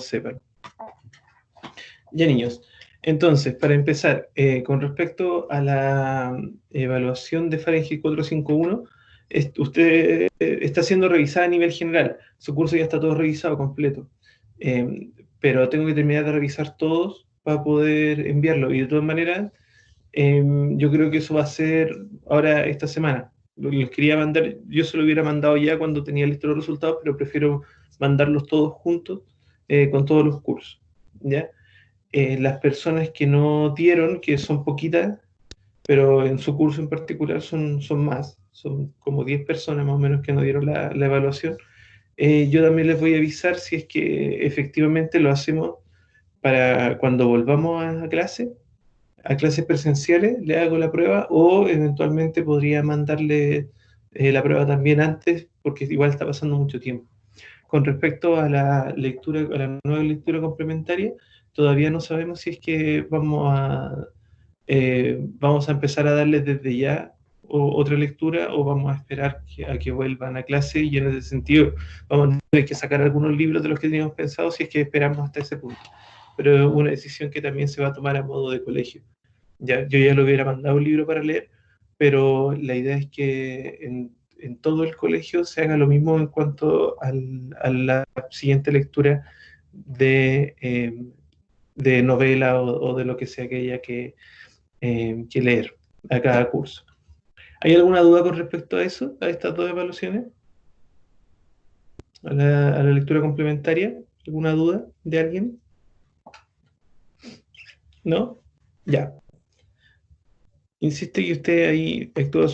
sepan. Ya, niños. Entonces, para empezar, con respecto a la evaluación de Fahrenheit 451, usted está siendo revisada a nivel general. Su curso ya está todo revisado completo. Pero tengo que terminar de revisar todos para poder enviarlo. Y de todas maneras, yo creo que eso va a ser ahora esta semana. Los quería mandar, yo se lo hubiera mandado ya cuando tenía listos los resultados, pero prefiero mandarlos todos juntos con todos los cursos. ¿Ya? Las personas que no dieron, que son poquitas, pero en su curso en particular son más, son como 10 personas más o menos que no dieron la evaluación. Yo también les voy a avisar si es que efectivamente lo hacemos para cuando volvamos a clases presenciales, le hago la prueba o eventualmente podría mandarle la prueba también antes, porque igual está pasando mucho tiempo. Con respecto a la lectura, a la nueva lectura complementaria, todavía no sabemos si es que vamos a empezar a darles desde ya otra lectura o vamos a esperar a que vuelvan a clase y en ese sentido vamos a tener que sacar algunos libros de los que teníamos pensado si es que esperamos hasta ese punto. Pero es una decisión que también se va a tomar a modo de colegio. Ya, yo ya le hubiera mandado un libro para leer, pero la idea es que en todo el colegio se haga lo mismo en cuanto a la siguiente lectura de novela o de lo que sea que haya que leer a cada curso. ¿Hay alguna duda con respecto a eso, a estas dos evaluaciones? ¿A la lectura complementaria? ¿Alguna duda de alguien? ¿No? Ya. Insiste que usted ahí activa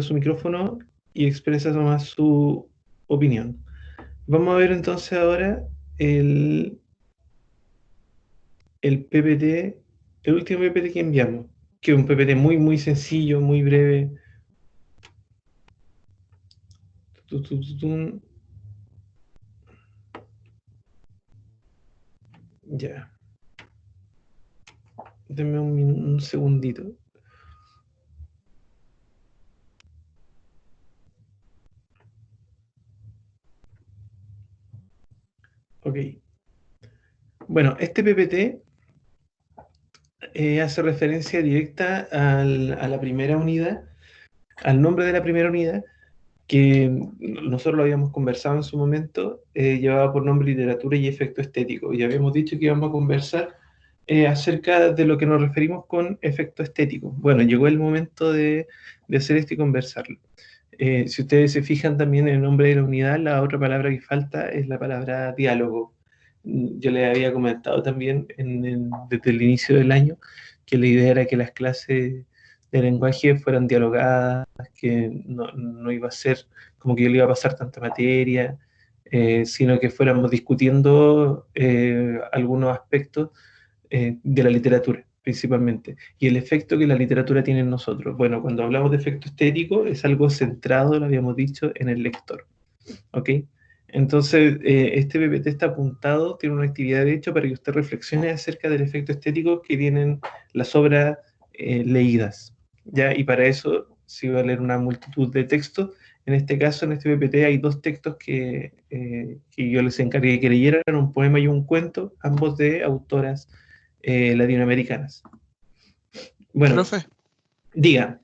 su micrófono y expresa nomás su opinión. Vamos a ver entonces ahora el, el PPT, el último PPT que enviamos, que es un PPT muy, muy sencillo, muy breve. Ya, denme un segundito. Ok. Bueno, este PPT hace referencia directa a la primera unidad, al nombre de la primera unidad, que nosotros lo habíamos conversado en su momento, llevaba por nombre Literatura y Efecto Estético, y habíamos dicho que íbamos a conversar acerca de lo que nos referimos con efecto estético. Bueno, llegó el momento de hacer esto y conversarlo. Si ustedes se fijan también en el nombre de la unidad, la otra palabra que falta es la palabra diálogo. Yo les había comentado también desde el inicio del año que la idea era que las clases de lenguaje fueran dialogadas, que no iba a ser como que yo le iba a pasar tanta materia, sino que fuéramos discutiendo algunos aspectos de la literatura, principalmente, y el efecto que la literatura tiene en nosotros. Bueno, cuando hablamos de efecto estético, es algo centrado, lo habíamos dicho, en el lector. ¿Ok? Entonces, este PPT está apuntado, tiene una actividad de hecho para que usted reflexione acerca del efecto estético que tienen las obras leídas. ¿Ya? Y para eso se va a leer una multitud de textos. En este caso, en este PPT hay dos textos que yo les encargué que leyeran, un poema y un cuento, ambos de autoras latinoamericanas. Bueno, Profe, diga.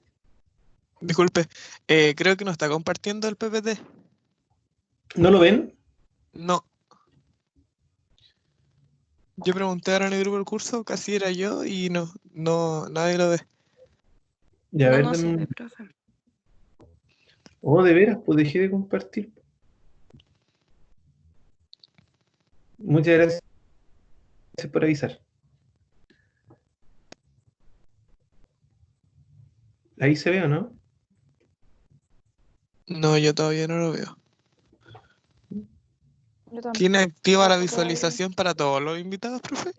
disculpe, creo que no está compartiendo el PPT. ¿No lo ven? No, yo pregunté ahora en el grupo del curso, casi era yo y no, nadie lo ve. Ya, a No, ver, no se ve, profe. oh, de veras, pues dejé de compartir. Muchas gracias por avisar. Ahí se ve o no. No, yo todavía no lo veo. Yo ¿Tiene activa la tampoco todavía. visualización para todos los invitados, profe?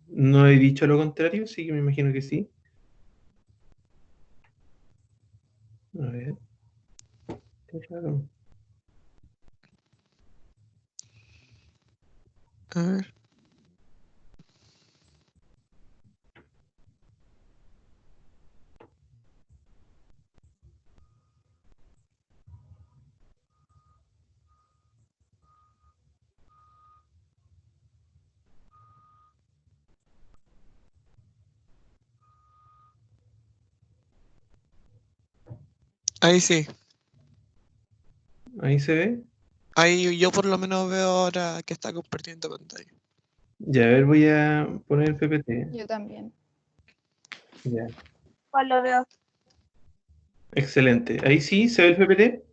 No he dicho lo contrario, sí que me imagino que sí. A ver, qué raro. A ver. Ahí sí. Ahí se ve. Ahí yo por lo menos veo ahora que está compartiendo pantalla. Ya, a ver, voy a poner el PPT. Yo también. Ya, ¿Cuál lo veo? excelente. Ahí sí, ¿se ve el PPT?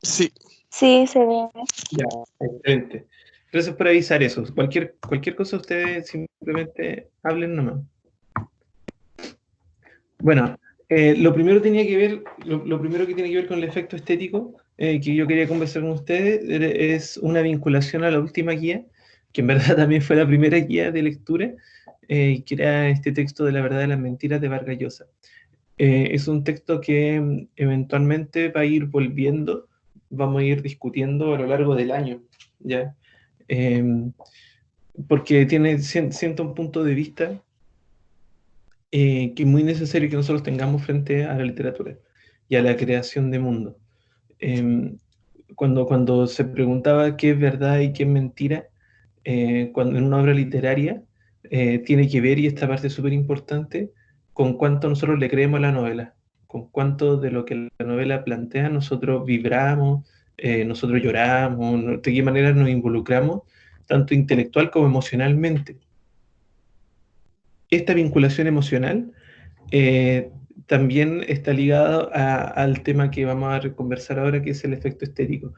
Sí. Sí, se ve. Ya, excelente. Gracias por avisar eso. Cualquier cosa ustedes simplemente hablen nomás. Bueno, lo primero que tiene que ver con el efecto estético que yo quería conversar con ustedes es una vinculación a la última guía, que en verdad también fue la primera guía de lectura, que era este texto de La verdad de las mentiras de Vargas Llosa. Es un texto que eventualmente va a ir volviendo, vamos a ir discutiendo a lo largo del año, ¿ya? Porque siento un punto de vista que es muy necesario que nosotros tengamos frente a la literatura y a la creación de mundo. Cuando se preguntaba qué es verdad y qué es mentira, cuando en una obra literaria tiene que ver, y esta parte es súper importante, con cuánto nosotros le creemos a la novela, con cuánto de lo que la novela plantea nosotros vibramos, nosotros lloramos, de qué manera nos involucramos, tanto intelectual como emocionalmente. Esta vinculación emocional eh, también está ligado al tema que vamos a conversar ahora, que es el efecto estético.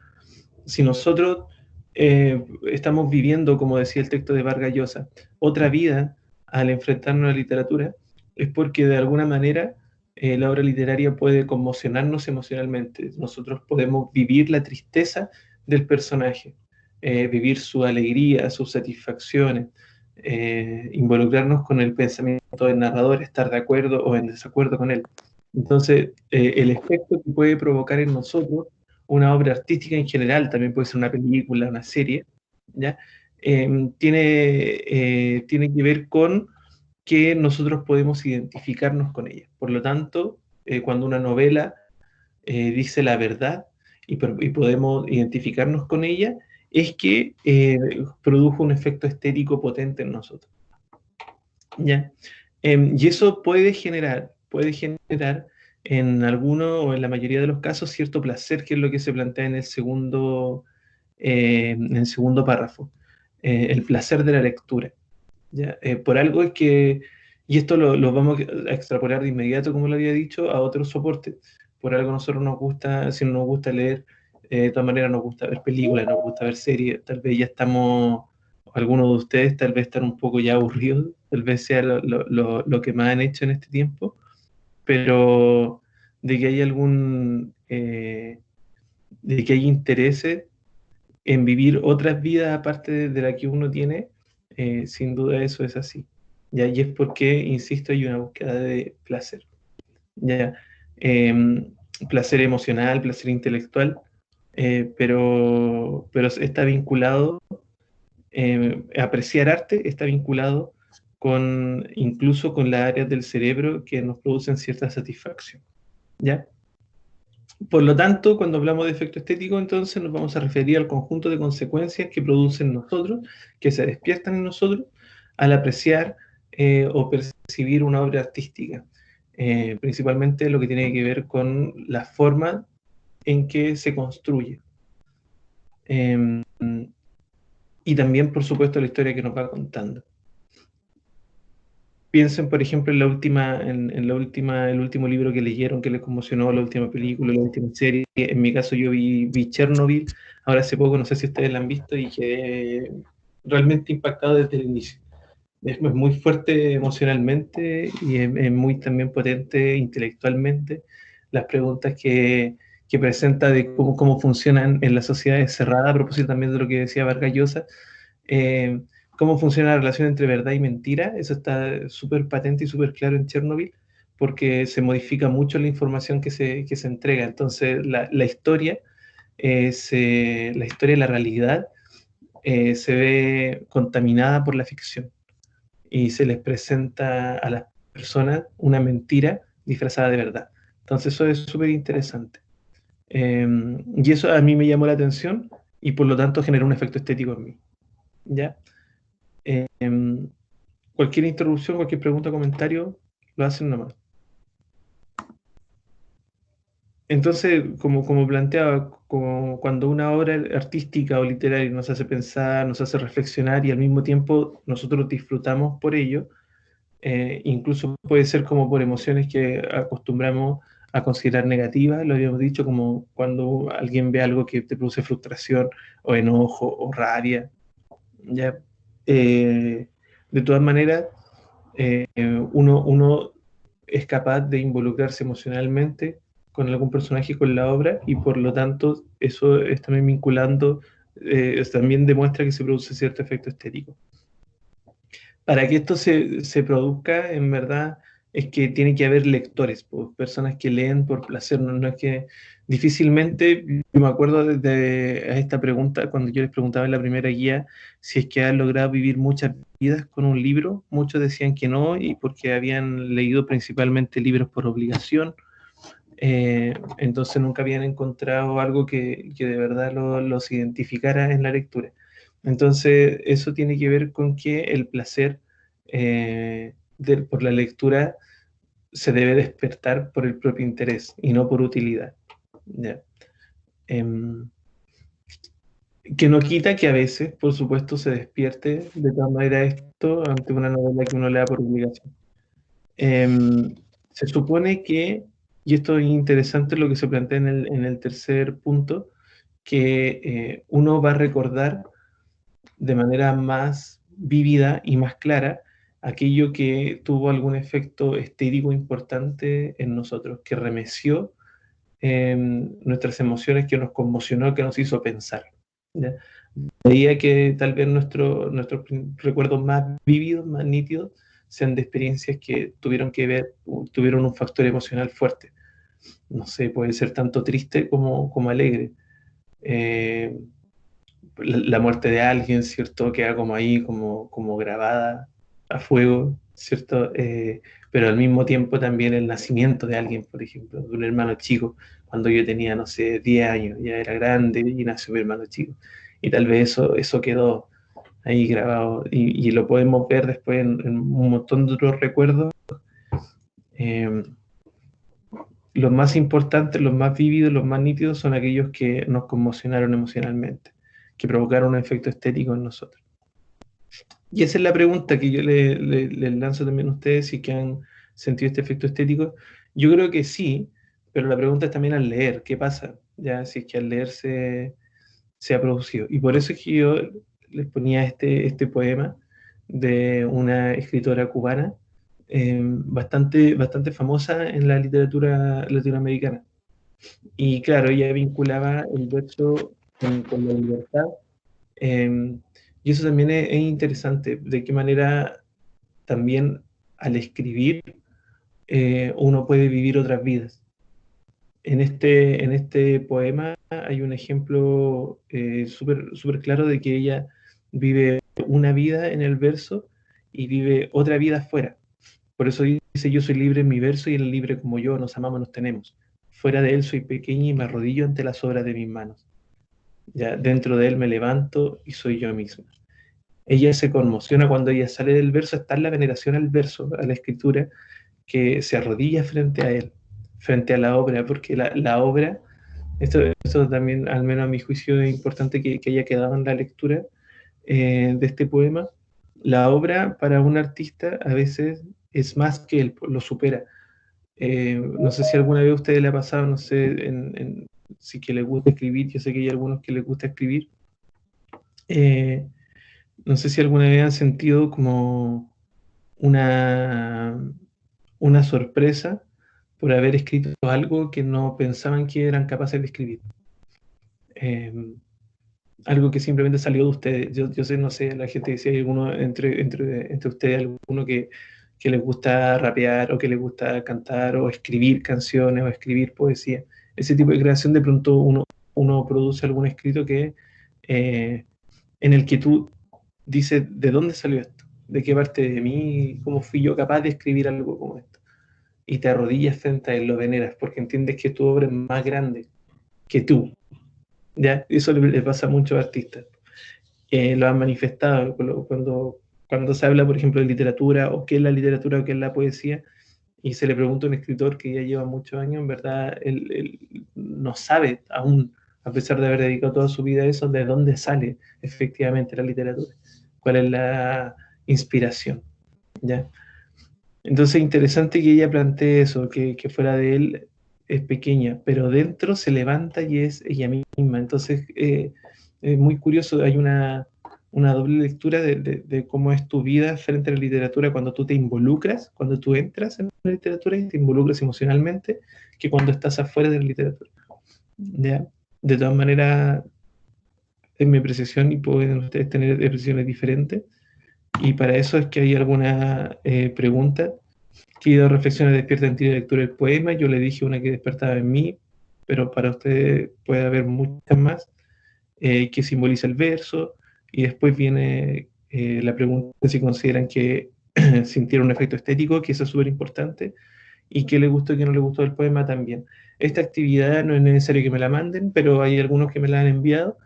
Si nosotros estamos viviendo, como decía el texto de Vargas Llosa, otra vida al enfrentarnos a la literatura, es porque de alguna manera la obra literaria puede conmocionarnos emocionalmente. Nosotros podemos vivir la tristeza del personaje, vivir su alegría, sus satisfacciones, involucrarnos con el pensamiento del narrador, estar de acuerdo o en desacuerdo con él. Entonces, el efecto que puede provocar en nosotros una obra artística en general, también puede ser una película, una serie, ¿ya? Tiene que ver con que nosotros podemos identificarnos con ella. Por lo tanto, cuando una novela dice la verdad y podemos identificarnos con ella, es que produjo un efecto estético potente en nosotros. ¿Ya? Y eso puede generar en alguno o en la mayoría de los casos cierto placer, que es lo que se plantea en el segundo párrafo, el placer de la lectura. ¿Ya? Por algo es que, y esto lo vamos a extrapolar de inmediato, como lo había dicho, a otros soportes. Por algo a nosotros nos gusta, si no nos gusta leer, de todas maneras nos gusta ver películas, nos gusta ver series, tal vez ya estamos, algunos de ustedes tal vez están un poco ya aburridos, tal vez sea lo que más han hecho en este tiempo, pero de que hay de que hay intereses en vivir otras vidas aparte de la que uno tiene, sin duda eso es así. ¿Ya? Y es porque, insisto, hay una búsqueda de placer. ¿Ya? Placer emocional, placer intelectual, pero está vinculado, apreciar arte está vinculado incluso con las áreas del cerebro que nos producen cierta satisfacción. ¿Ya? Por lo tanto, cuando hablamos de efecto estético, entonces nos vamos a referir al conjunto de consecuencias que producen nosotros, que se despiertan en nosotros al apreciar o percibir una obra artística. Principalmente lo que tiene que ver con la forma en que se construye. Y también, por supuesto, la historia que nos va contando. Piensen, por ejemplo, el último libro que leyeron que les conmocionó, la última película, la última serie. En mi caso, yo vi Chernobyl ahora hace poco, no sé si ustedes la han visto, y quedé realmente impactado desde el inicio. Es muy fuerte emocionalmente y es muy también potente intelectualmente. Las preguntas que presenta de cómo funcionan en las sociedades cerradas, a propósito también de lo que decía Vargas Llosa, eh, cómo funciona la relación entre verdad y mentira. Eso está súper patente y súper claro en Chernobyl, porque se modifica mucho la información que se entrega. Entonces, la historia, la historia de la realidad se ve contaminada por la ficción y se les presenta a las personas una mentira disfrazada de verdad. Entonces, eso es súper interesante. Y eso a mí me llamó la atención y por lo tanto generó un efecto estético en mí. ¿Ya? Cualquier interrupción, cualquier pregunta, comentario, lo hacen nomás. Entonces, como planteaba, como cuando una obra artística o literaria nos hace pensar, nos hace reflexionar y al mismo tiempo nosotros disfrutamos por ello, incluso puede ser como por emociones que acostumbramos a considerar negativas, lo habíamos dicho, como cuando alguien ve algo que te produce frustración o enojo o rabia, ¿ya? Eh, de todas maneras, uno es capaz de involucrarse emocionalmente con algún personaje, con la obra, y por lo tanto eso es también vinculando, también demuestra que se produce cierto efecto estético. Para que esto se produzca, en verdad, es que tiene que haber lectores, pues, personas que leen por placer, no es que difícilmente, yo me acuerdo de a esta pregunta, cuando yo les preguntaba en la primera guía, si es que han logrado vivir muchas vidas con un libro, muchos decían que no, y porque habían leído principalmente libros por obligación, entonces nunca habían encontrado algo que de verdad los identificara en la lectura. Entonces, eso tiene que ver con que el placer por la lectura se debe despertar por el propio interés y no por utilidad. ¿Ya? Em, que no quita que a veces, por supuesto, se despierte de todas maneras esto ante una novela que uno lea por obligación. Se supone que, y esto es interesante lo que se plantea en el tercer punto, que uno va a recordar de manera más vívida y más clara aquello que tuvo algún efecto estético importante en nosotros, que remeció nuestras emociones, que nos conmocionó, que nos hizo pensar. ¿Ya? Veía que tal vez nuestros recuerdos más vívidos, más nítidos, sean de experiencias que tuvieron un factor emocional fuerte. No sé, puede ser tanto triste como alegre. Eh, la muerte de alguien, ¿cierto? Queda como ahí, como grabada a fuego, ¿cierto? Pero al mismo tiempo también el nacimiento de alguien, por ejemplo, de un hermano chico, cuando yo tenía, no sé, 10 años, ya era grande y nació mi hermano chico. Y tal vez eso quedó ahí grabado y lo podemos ver después en un montón de otros recuerdos. Eh, los más importantes, los más vívidos, los más nítidos son aquellos que nos conmocionaron emocionalmente, que provocaron un efecto estético en nosotros. Y esa es la pregunta que yo les lanzo también a ustedes, si que han sentido este efecto estético. Yo creo que sí, pero la pregunta es también al leer, ¿qué pasa? Ya, si es que al leer se ha producido. Y por eso es que yo les ponía este poema de una escritora cubana bastante famosa en la literatura latinoamericana. Y claro, ella vinculaba el verso con la libertad. Y eso también es interesante, de qué manera también al escribir uno puede vivir otras vidas. En este poema hay un ejemplo súper claro de que ella vive una vida en el verso y vive otra vida afuera. Por eso dice, yo soy libre en mi verso y él libre como yo, nos amamos, nos tenemos. Fuera de él soy pequeña y me arrodillo ante las obras de mis manos. Ya dentro de él me levanto y soy yo misma. Ella se conmociona cuando ella sale del verso, está en la veneración al verso, a la escritura, que se arrodilla frente a él, frente a la obra, porque la obra, esto también, al menos a mi juicio, es importante que haya quedado en la lectura de este poema. La obra para un artista a veces es más que él, lo supera. No sé si alguna vez a ustedes le ha pasado, no sé, si que les gusta escribir, yo sé que hay algunos que les gusta escribir. Eh, no sé si alguna vez han sentido como una, una sorpresa por haber escrito algo que no pensaban que eran capaces de escribir. Eh, algo que simplemente salió de ustedes. Yo sé, no sé, la gente decía, hay alguno entre ustedes, alguno que les gusta rapear o que les gusta cantar o escribir canciones o escribir poesía. Ese tipo de creación de pronto uno produce algún escrito eh, en el que tú dices, ¿de dónde salió esto? ¿De qué parte de mí? ¿Cómo fui yo capaz de escribir algo como esto? Y te arrodillas frente a él, lo veneras, porque entiendes que tu obra es más grande que tú. ¿Ya? Eso le pasa a muchos artistas. Lo han manifestado cuando se habla, por ejemplo, de literatura, o qué es la literatura, o qué es la poesía. y se le pregunta a un escritor que ya lleva muchos años, en verdad, él no sabe aún, a pesar de haber dedicado toda su vida a eso, de dónde sale efectivamente la literatura, cuál es la inspiración, ¿ya? Entonces, interesante que ella plantee eso, que fuera de él es pequeña, pero dentro se levanta y es ella misma. Entonces, es muy curioso, hay una doble lectura de cómo es tu vida frente a la literatura cuando tú te involucras, cuando tú entras en la literatura y te involucras emocionalmente, que cuando estás afuera de la literatura. ¿Ya? De todas maneras, en mi apreciación, y pueden ustedes tener apreciaciones diferentes, y para eso es que hay alguna pregunta. ¿Qué reflexiones despierta en ti la lectura del poema? Yo le dije una que despertaba en mí, pero para usted puede haber muchas más. ¿Qué simboliza el verso? Y después viene la pregunta si consideran que sintieron un efecto estético, que eso es súper importante, y qué le gustó y qué no le gustó del poema también. Esta actividad no es necesario que me la manden, pero hay algunos que me la han enviado.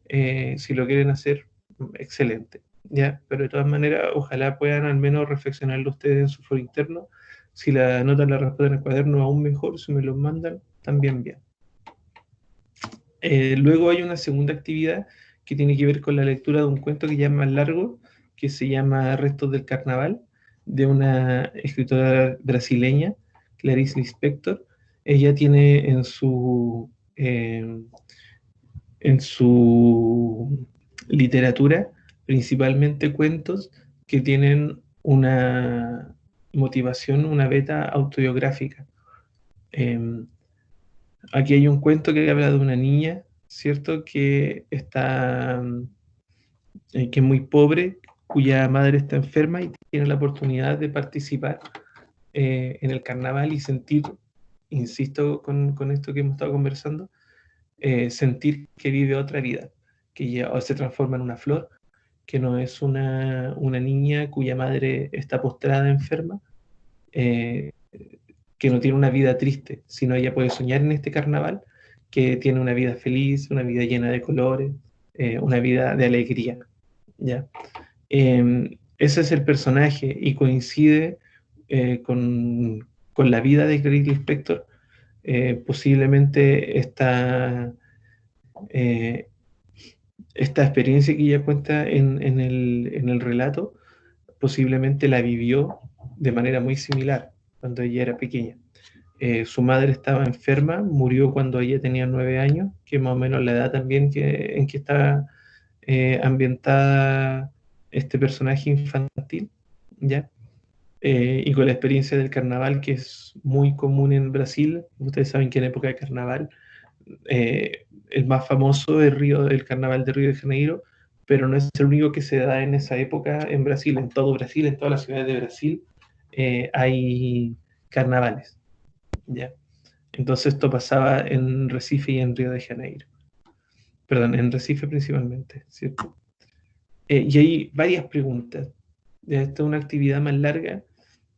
Si lo quieren hacer, excelente. ¿Ya? Pero de todas maneras, ojalá puedan al menos reflexionarlo ustedes en su foro interno. Si la anotan la respuesta en el cuaderno, aún mejor. Si me los mandan, también bien. Luego hay una segunda actividad que tiene que ver con la lectura de un cuento que ya es más largo, que se llama Restos del Carnaval, de una escritora brasileña, Clarice Lispector. Ella tiene en su literatura principalmente cuentos que tienen una motivación, una beta autobiográfica. Aquí hay un cuento que habla de una niña, ¿cierto? Que está, que es muy pobre, cuya madre está enferma y tiene la oportunidad de participar en el carnaval y sentir, insisto con esto que hemos estado conversando, sentir que vive otra vida, que ya se transforma en una flor, que no es una niña cuya madre está postrada enferma, eh, que no tiene una vida triste, sino ella puede soñar en este carnaval, que tiene una vida feliz, una vida llena de colores, una vida de alegría. ¿Ya? Ese es el personaje y coincide con la vida de Clarice Lispector. Posiblemente eh, esta experiencia que ella cuenta en el relato, posiblemente la vivió de manera muy similar cuando ella era pequeña. Su madre estaba enferma, murió cuando ella tenía 9 años, que es más o menos la edad también en que está ambientada este personaje infantil, ¿ya? Y con la experiencia del carnaval, que es muy común en Brasil. Ustedes saben que en época de carnaval el más famoso es el carnaval de Río de Janeiro, pero no es el único que se da en esa época en Brasil. En todo Brasil, en todas las ciudades de Brasil, hay carnavales, ¿ya? Entonces esto pasaba en Recife y en Río de Janeiro. Perdón, en Recife principalmente, ¿cierto? Y hay varias preguntas. Esta es una actividad más larga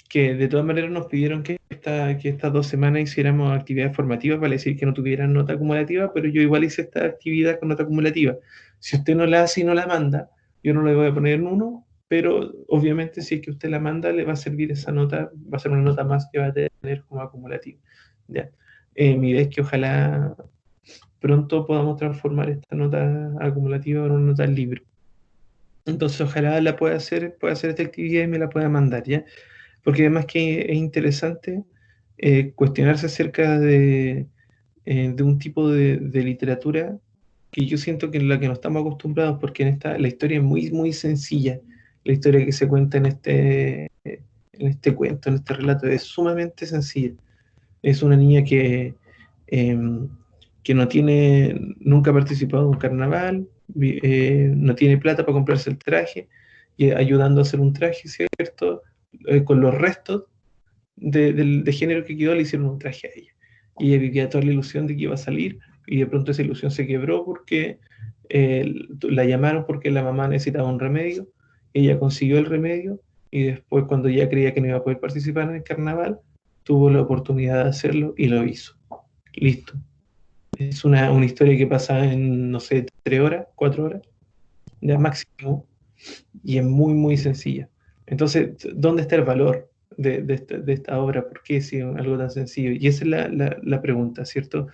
que de todas maneras nos pidieron que estas 2 semanas hiciéramos actividades formativas para decir que no tuvieran nota acumulativa, pero yo igual hice esta actividad con nota acumulativa. Si usted no la hace y no la manda, yo no le voy a poner en 1, pero obviamente si es que usted la manda, le va a servir esa nota, va a ser una nota más que va a tener como acumulativa. ¿Ya? Mi idea es que ojalá pronto podamos transformar esta nota acumulativa en una nota al libro. Entonces ojalá la pueda hacer esta actividad y me la pueda mandar, ¿ya? Porque además que es interesante cuestionarse acerca de un tipo de literatura que yo siento que en la que no estamos acostumbrados, porque la historia es muy, muy sencilla. La historia que se cuenta en este cuento, en este relato, es sumamente sencilla. Es una niña em, que nunca ha participado en un carnaval, no tiene plata para comprarse el traje, y ayudando a hacer un traje, ¿cierto? Con los restos de género que quedó, le hicieron un traje a ella. Y ella vivía toda la ilusión de que iba a salir, y de pronto esa ilusión se quebró porque la llamaron porque la mamá necesitaba un remedio, ella consiguió el remedio, y después cuando ya creía que no iba a poder participar en el carnaval, tuvo la oportunidad de hacerlo y lo hizo. Listo. Es una historia que pasa en, no sé, 3 horas, 4 horas, ya máximo, y es muy, muy sencilla. Entonces, ¿dónde está el valor? de esta obra? ¿Por qué si algo tan sencillo? Y esa es la pregunta, ¿cierto?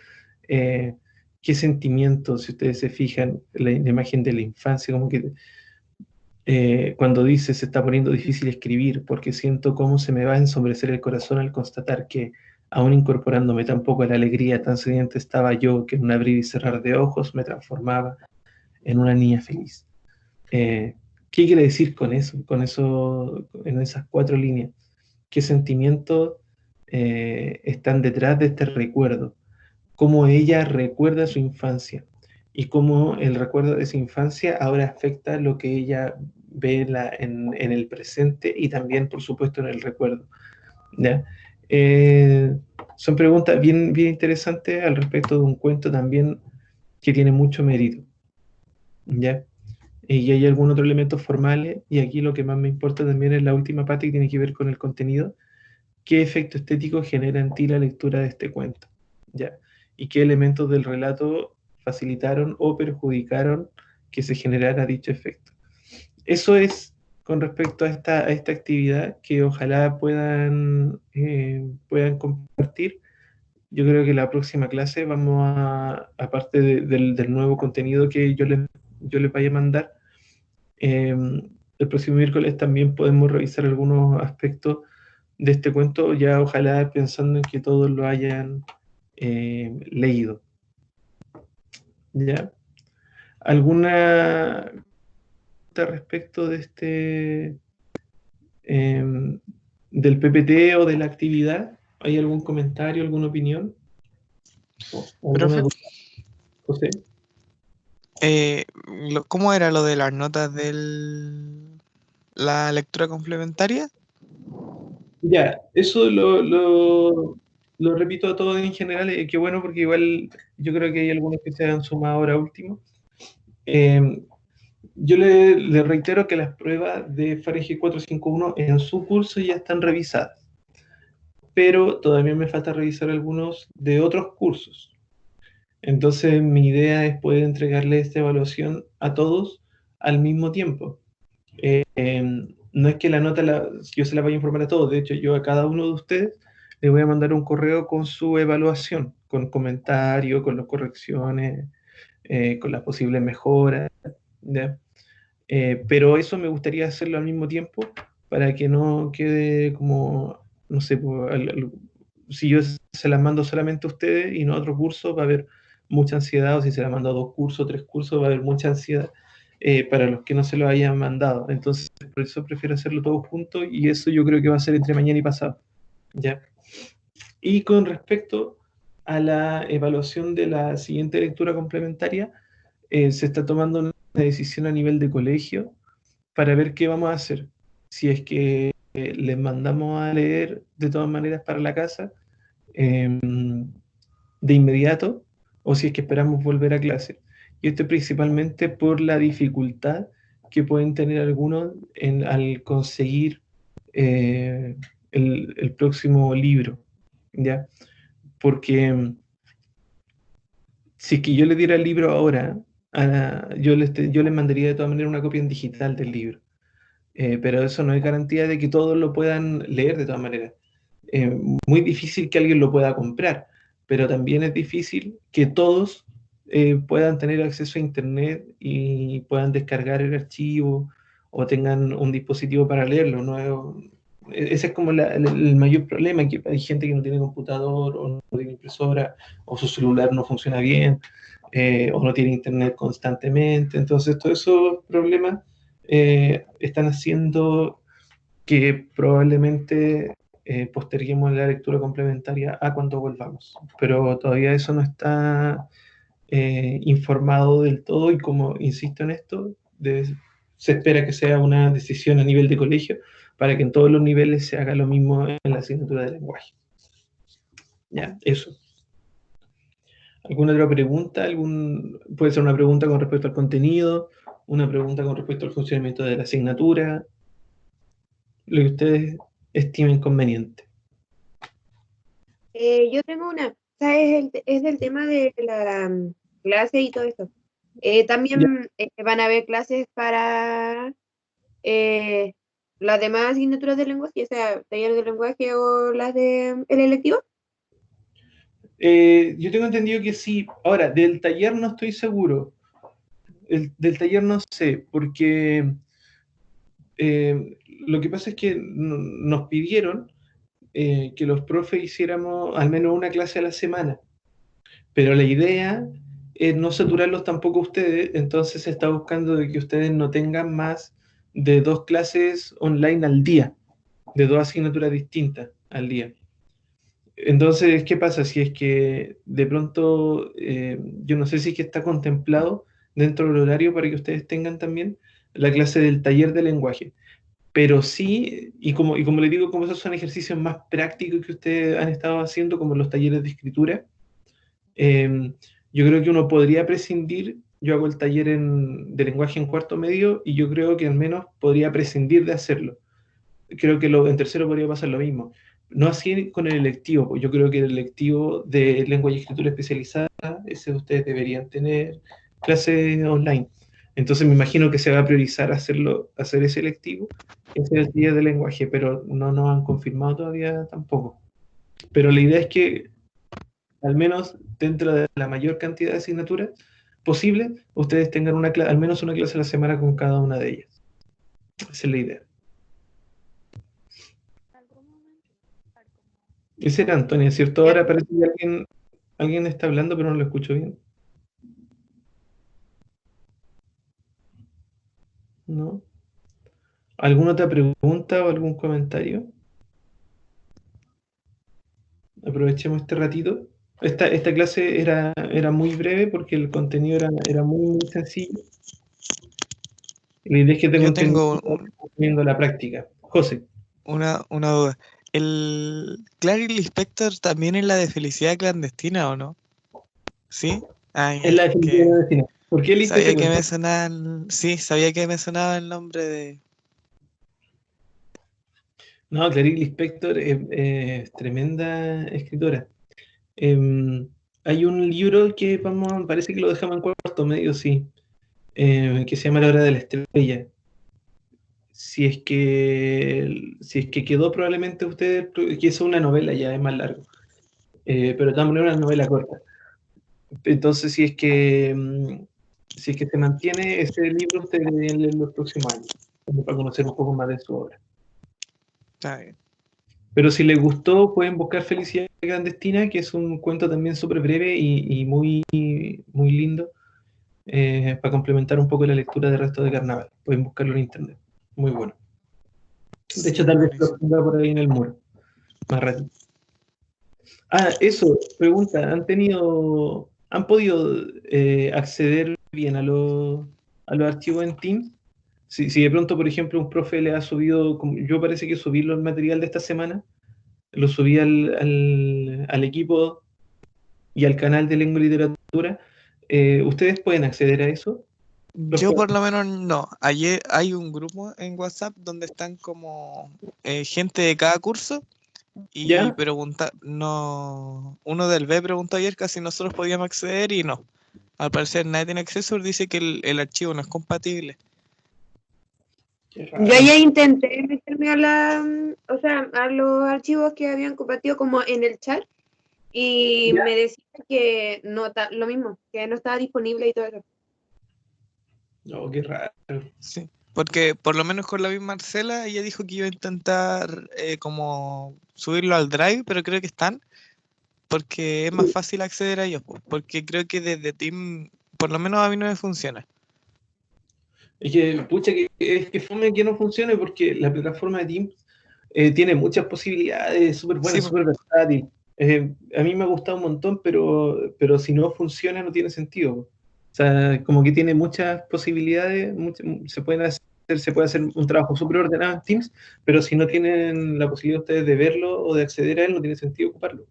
¿Qué sentimientos, si ustedes se fijan, la imagen de la infancia, como que cuando dice se está poniendo difícil escribir porque siento cómo se me va a ensombrecer el corazón al constatar que, aún incorporándome tampoco a la alegría, tan sediente estaba yo que en un abrir y cerrar de ojos me transformaba en una niña feliz. ¿Qué quiere decir con eso, en esas 4 líneas? ¿Qué sentimientos están detrás de este recuerdo? ¿Cómo ella recuerda su infancia? Y cómo el recuerdo de esa infancia ahora afecta lo que ella ve en el presente y también, por supuesto, en el recuerdo. ¿Ya? Son preguntas bien, bien interesantes al respecto de un cuento también que tiene mucho mérito. ¿Ya? Y hay algunos otros elementos formales, y aquí lo que más me importa también es la última parte que tiene que ver con el contenido. ¿Qué efecto estético genera en ti la lectura de este cuento? ¿Ya? ¿Y qué elementos del relato facilitaron o perjudicaron que se generara dicho efecto? Eso es con respecto a esta actividad que ojalá puedan compartir. Yo creo que la próxima clase vamos aparte del nuevo contenido que yo les vaya a mandar, eh, el próximo miércoles también podemos revisar algunos aspectos de este cuento, ya ojalá pensando en que todos lo hayan leído. ¿Ya? ¿Alguna pregunta respecto de del PPT o de la actividad? ¿Hay algún comentario, alguna opinión? ¿O alguna Profe, duda, José? ¿cómo era lo de las notas de la lectura complementaria? Ya, eso lo repito a todos en general, qué bueno porque igual yo creo que hay algunos que se han sumado ahora último. Eh, yo le reitero que las pruebas de Fahrenheit 451 en su curso ya están revisadas, pero todavía me falta revisar algunos de otros cursos. Entonces mi idea es poder entregarle esta evaluación a todos al mismo tiempo. No es que la nota yo se la vaya a informar a todos, de hecho yo a cada uno de ustedes le voy a mandar un correo con su evaluación, con comentarios, con las correcciones, con las posibles mejoras, ¿ya? Pero eso me gustaría hacerlo al mismo tiempo para que no quede como, no sé, si yo se las mando solamente a ustedes y no a otro curso, va a haber mucha ansiedad, o si se las mando a 2 cursos, 3 cursos, va a haber mucha ansiedad para los que no se lo hayan mandado. Entonces, por eso prefiero hacerlo todos juntos, y eso yo creo que va a ser entre mañana y pasado. ¿Ya? Y con respecto a la evaluación de la siguiente lectura complementaria, se está tomando una decisión a nivel de colegio para ver qué vamos a hacer. Si es que les mandamos a leer de todas maneras para la casa eh, de inmediato, o si es que esperamos volver a clase. Y esto principalmente por la dificultad que pueden tener algunos al conseguir el próximo libro, ¿ya? Porque si es que yo le diera el libro ahora, yo les mandaría de todas maneras una copia en digital del libro. Pero eso no es garantía de que todos lo puedan leer de todas maneras. Muy difícil que alguien lo pueda comprar, pero también es difícil que todos puedan tener acceso a Internet y puedan descargar el archivo o tengan un dispositivo para leerlo, ¿no? Ese es como el mayor problema, que hay gente que no tiene computador o no tiene impresora o su celular no funciona bien o no tiene Internet constantemente. Entonces, todos esos problemas están haciendo que probablemente posterguemos la lectura complementaria a cuando volvamos. Pero todavía eso no está informado del todo, y como insisto en esto, se espera que sea una decisión a nivel de colegio para que en todos los niveles se haga lo mismo en la asignatura de lenguaje. Ya, eso. ¿Alguna otra pregunta? Puede ser una pregunta con respecto al contenido, una pregunta con respecto al funcionamiento de la asignatura, lo que ustedes estimen conveniente. Yo tengo una, o sea, es del tema de la clase y todo esto. Ya. También van a haber clases para las demás asignaturas de lenguaje, o sea, taller de lenguaje o las de el electivo. Yo tengo entendido que sí. Ahora, del taller no estoy seguro. Del taller no sé, porque lo que pasa es que nos pidieron que los profes hiciéramos al menos una clase a la semana, pero la idea es no saturarlos tampoco a ustedes, entonces se está buscando de que ustedes no tengan más de 2 clases online al día, de 2 asignaturas distintas al día. Entonces, ¿qué pasa? Si es que de pronto, yo no sé si es que está contemplado dentro del horario para que ustedes tengan también la clase del taller de lenguaje. Pero sí, y como les digo, como esos son ejercicios más prácticos que ustedes han estado haciendo, como los talleres de escritura, yo creo que uno podría prescindir. Yo hago el taller de lenguaje en cuarto medio y yo creo que al menos podría prescindir de hacerlo. Creo que en tercero podría pasar lo mismo. No así con el electivo, pues yo creo que el electivo de lengua y escritura especializada, ese ustedes deberían tener clases online. Entonces me imagino que se va a priorizar hacer ese electivo, ese es el taller de lenguaje, pero no nos han confirmado todavía tampoco. Pero la idea es que al menos dentro de la mayor cantidad de asignaturas posible, ustedes tengan al menos una clase a la semana con cada una de ellas. Esa es la idea. Ese era Antonio, ¿cierto? Ahora parece que alguien está hablando, pero no lo escucho bien. ¿No? ¿Alguna otra pregunta o algún comentario? Aprovechemos este ratito. Esta clase era muy breve porque el contenido era muy, muy sencillo. La idea es que Yo tengan tengo viendo la práctica. José. una duda. ¿El Clary Lispector también es la de felicidad clandestina o no? ¿Sí? Ah, ya, Es la definición de destino. ¿Por qué listo te sabía que cuento? me sonaba sí, sabía que me sonaba el nombre de... No, Clarice Lispector es tremenda escritora. Hay un libro que parece que lo dejamos en cuarto medio, sí, que se llama La Hora de la Estrella. Si es que quedó, probablemente usted, que es una novela, ya es más largo, pero también es una novela corta. Entonces, si es que se mantiene ese libro, usted debería leer los próximos años, como para conocer un poco más de su obra. Está bien. Pero si les gustó, pueden buscar Felicidad Clandestina, que es un cuento también súper breve y muy, muy lindo, para complementar un poco la lectura de Resto de Carnaval. Pueden buscarlo en internet. Muy bueno. De hecho, tal vez lo Buenísimo. ponga por ahí en el muro. Más ratito. Eso, pregunta, ¿han podido acceder bien a los archivos en Teams? Si de pronto, por ejemplo, un profe le ha subido, yo parece que subí el material de esta semana, lo subí al equipo y al canal de Lengua y Literatura, ¿ustedes pueden acceder a eso? Yo por lo menos no. Ayer hay un grupo en WhatsApp donde están como gente de cada curso y ¿Ya? pregunta, no, uno del B preguntó ayer que si nosotros podíamos acceder y no. Al parecer nadie tiene acceso, dice que el archivo no es compatible. Qué raro. Yo ya intenté meterme o sea, a los archivos que habían compartido como en el chat y ¿Ya? me decía que no, lo mismo, que no estaba disponible y todo eso. No, qué raro. Sí, porque por lo menos con la misma Marcela, ella dijo que iba a intentar como subirlo al Drive, pero creo que están, porque es más fácil acceder a ellos, po, porque creo que desde Team, por lo menos a mí no me funciona. Es que, pucha, es que fome que no funcione porque la plataforma de Teams tiene muchas posibilidades, súper buena, Sí, po, súper versátil. A mí me ha gustado un montón, pero si no funciona no tiene sentido. O sea, como que tiene muchas posibilidades, se puede hacer un trabajo súper ordenado en Teams, pero si no tienen la posibilidad ustedes de verlo o de acceder a él, no tiene sentido ocuparlo.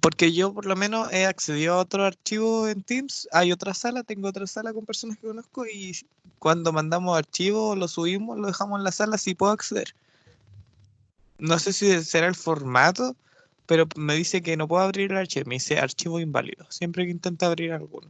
porque yo por lo menos he accedido a otro archivo en Teams, hay otra sala, tengo otra sala con personas que conozco y cuando mandamos archivos, lo subimos, lo dejamos en la sala, sí puedo acceder. No sé si será el formato, pero me dice que no puedo abrir el archivo. Me dice archivo inválido. Siempre que intento abrir alguno.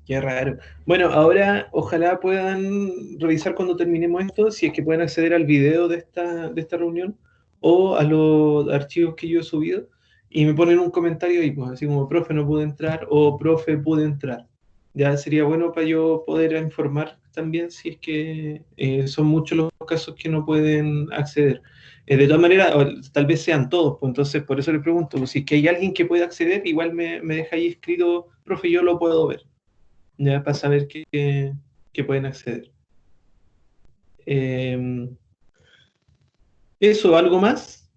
Qué raro. Bueno, ahora ojalá puedan revisar cuando terminemos esto, si es que pueden acceder al video de esta reunión o a los archivos que yo he subido y me ponen un comentario ahí, pues así como profe no pude entrar o profe pude entrar. Ya sería bueno para yo poder informar también si es que son muchos los casos que no pueden acceder. De todas maneras, tal vez sean todos, pues entonces por eso le pregunto, pues, si es que hay alguien que pueda acceder, igual me deja ahí escrito, profe, yo lo puedo ver ya para saber que pueden acceder. Eso, ¿algo más?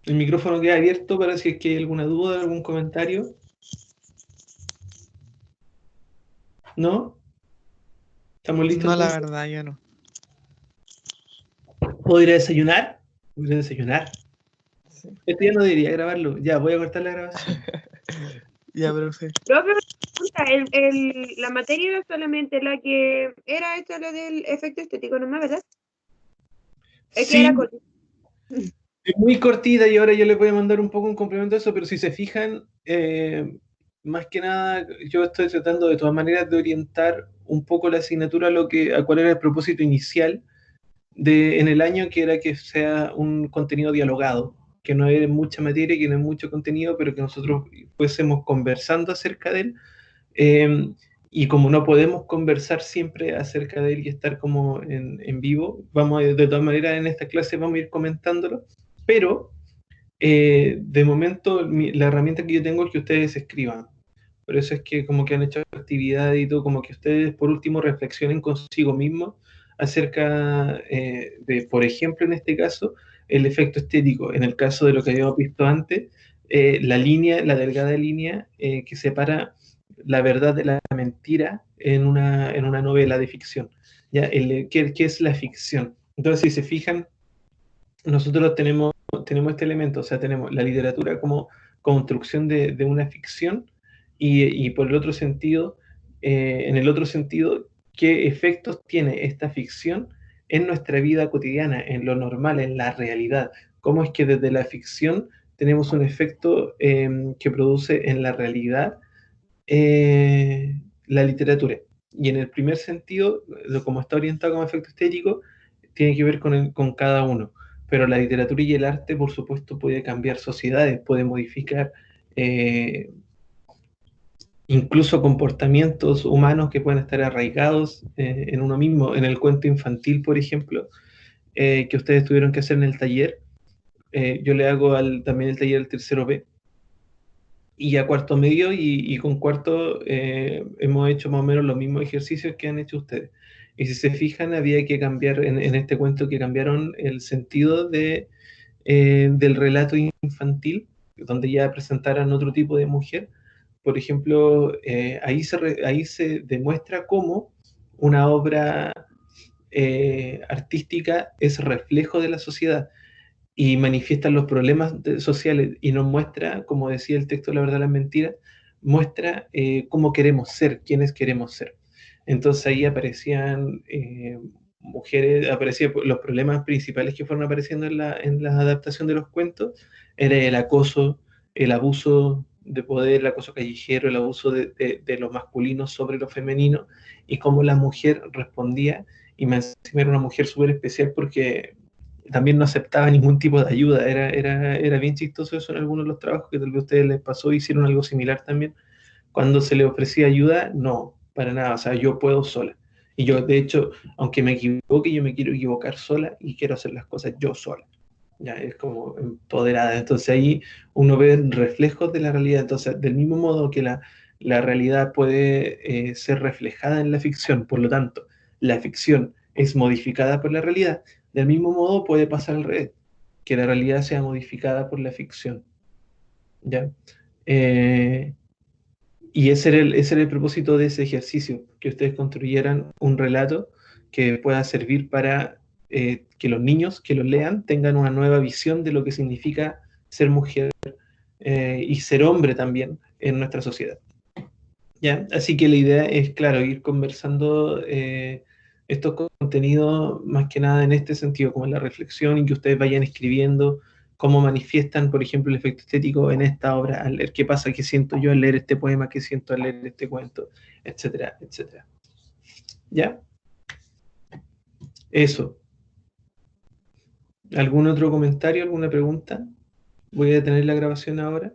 El micrófono queda abierto para si es que hay alguna duda, algún comentario. ¿No? ¿Estamos listos? No, la Entonces? verdad, yo no. ¿Puedo ir a desayunar? Voy a ir a desayunar. Sí. Esto ya no debería grabarlo. Ya, voy a cortar la grabación. Ya, profe. Profe, pregunta, la materia era solamente la que era esta, la del efecto estético nomás, ¿verdad? Es que Sí, era cortita. es muy cortita y ahora yo les voy a mandar un poco un complemento a eso, pero si se fijan, más que nada, yo estoy tratando de todas maneras de orientar un poco la asignatura a cuál era el propósito inicial en el año, que era que sea un contenido dialogado, que no es mucha materia, que no es mucho contenido, pero que nosotros fuésemos conversando acerca de él. Eh, y como no podemos conversar siempre acerca de él y estar como en vivo, de todas maneras en esta clase vamos a ir comentándolo, pero de momento la herramienta que yo tengo es que ustedes escriban. Por eso es que como que han hecho actividades y todo, como que ustedes por último reflexionen consigo mismos acerca de, por ejemplo, en este caso, el efecto estético. En el caso de lo que habíamos visto antes, la delgada línea que separa la verdad de la mentira en una novela de ficción. ¿Ya? ¿Qué es la ficción? Entonces, si se fijan, nosotros tenemos este elemento, o sea, tenemos la literatura como construcción de una ficción y por el otro sentido, en el otro sentido, ¿qué efectos tiene esta ficción en nuestra vida cotidiana, en lo normal, en la realidad? ¿Cómo es que desde la ficción tenemos un efecto que produce en la realidad la literatura? Y en el primer sentido, como está orientado como efecto estético, tiene que ver con cada uno. Pero la literatura y el arte, por supuesto, puede cambiar sociedades, puede modificar eh, incluso comportamientos humanos que pueden estar arraigados en uno mismo. En el cuento infantil, por ejemplo, que ustedes tuvieron que hacer en el taller, yo le hago también el taller del tercero B, y a cuarto medio y con cuarto hemos hecho más o menos los mismos ejercicios que han hecho ustedes. Y si se fijan, había que cambiar, en este cuento que cambiaron el sentido del relato infantil, donde ya presentaran otro tipo de mujer. Por ejemplo, ahí se demuestra cómo una obra artística es reflejo de la sociedad y manifiestan los problemas sociales y nos muestra, como decía el texto La verdad, las mentiras, muestra cómo queremos ser, quiénes queremos ser. Entonces ahí aparecían mujeres, aparecían los problemas principales que fueron apareciendo en la adaptación de los cuentos, era el acoso, el abuso de poder, el acoso callejero, el abuso de lo masculino sobre lo femenino, y cómo la mujer respondía, y me era una mujer súper especial porque también no aceptaba ningún tipo de ayuda. Era bien chistoso eso en algunos de los trabajos que tal vez a ustedes les pasó, hicieron algo similar también. Cuando se le ofrecía ayuda, no, para nada, o sea, yo puedo sola. Y yo, de hecho, aunque me equivoque, yo me quiero equivocar sola y quiero hacer las cosas yo sola. Ya, es como empoderada. Entonces ahí uno ve reflejos de la realidad. Entonces, del mismo modo que la realidad puede ser reflejada en la ficción, por lo tanto, la ficción es modificada por la realidad, del mismo modo puede pasar al revés, que la realidad sea modificada por la ficción. ¿Ya? Eh, y ese era el propósito de ese ejercicio, que ustedes construyeran un relato que pueda servir para que los niños que lo lean tengan una nueva visión de lo que significa ser mujer y ser hombre también en nuestra sociedad. ¿Ya? Así que la idea es, claro, ir conversando estos contenidos más que nada en este sentido, como en la reflexión, y que ustedes vayan escribiendo cómo manifiestan, por ejemplo, el efecto estético en esta obra al leer, qué pasa, qué siento yo al leer este poema, qué siento al leer este cuento, etcétera, etcétera. ¿Ya? Eso. ¿Algún otro comentario, alguna pregunta? Voy a detener la grabación ahora.